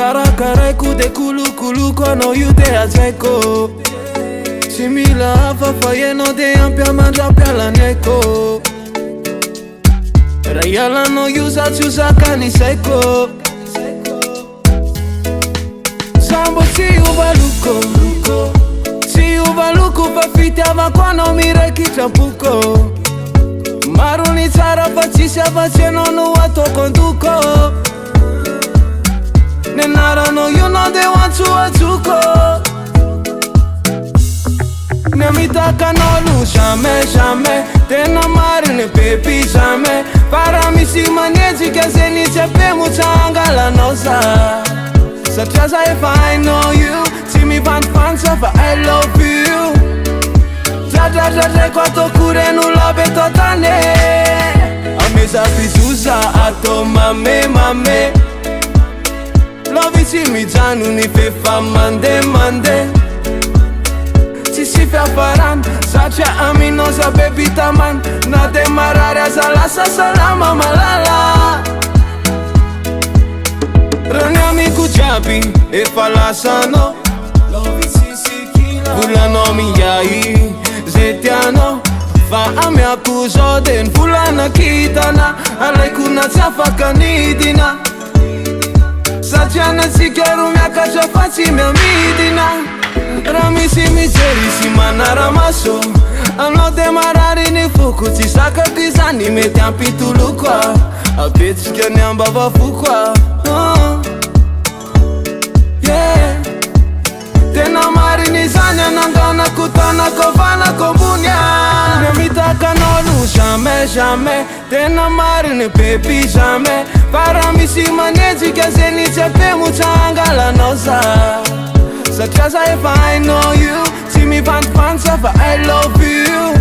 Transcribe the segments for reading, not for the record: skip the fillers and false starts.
Karakaraiku de kulu kono yute azeko Simila afafa yeno de ampia manja pia la neko Rayala no yusa chusa kani seko Sambo si uvaluko Si uvaluko pafiti avakwano mireki champuko Maruni tsara fachisha vacheno no wato konduko Nenara no you know they want to achuko Nemitaka no lu jamais Tena marine baby jamais Para mi si manezi kaze ni chepe muchanga la nosa Such as if I know you See me van for I love you Jaja kwa tokure nula beto tane Ameza pizuza ato mame Love si mi janu ni fefa mande Si si fea faran Sacha aminosa baby taman Na demararea zalasa salama malala Râneami cu ceapi e falasano Love si si kila Fulano mi yai zetiano Fa amea cu zoden fulana kitana Alai kuna tsafa kanidina Saciana si chiaru mea ca și-a fații mea midina Ramisi mizeri si mana ramaso Am luat de marari ni fuku Ți saca kizani me te-am pitulukwa Apeți chiar ne-am baba fukwa Yeah Tena mari ni zanya Nangana kutana kovana kombunya Nemitaka no lu jamais Tena mari ni baby jamais Para mi si manezi kaze ni chepe muchanga la nosa Such as if I know you See me van for I love you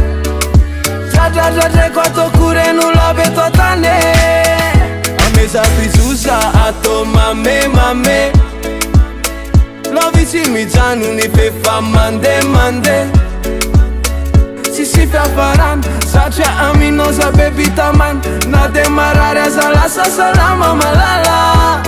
Jaja kwa tokure nula beto tane Ameza pizuza ato mame Love si mi janu ni fefa mande Si si fea faran Sacha aminosa baby taman Na demararea zalasa salama malala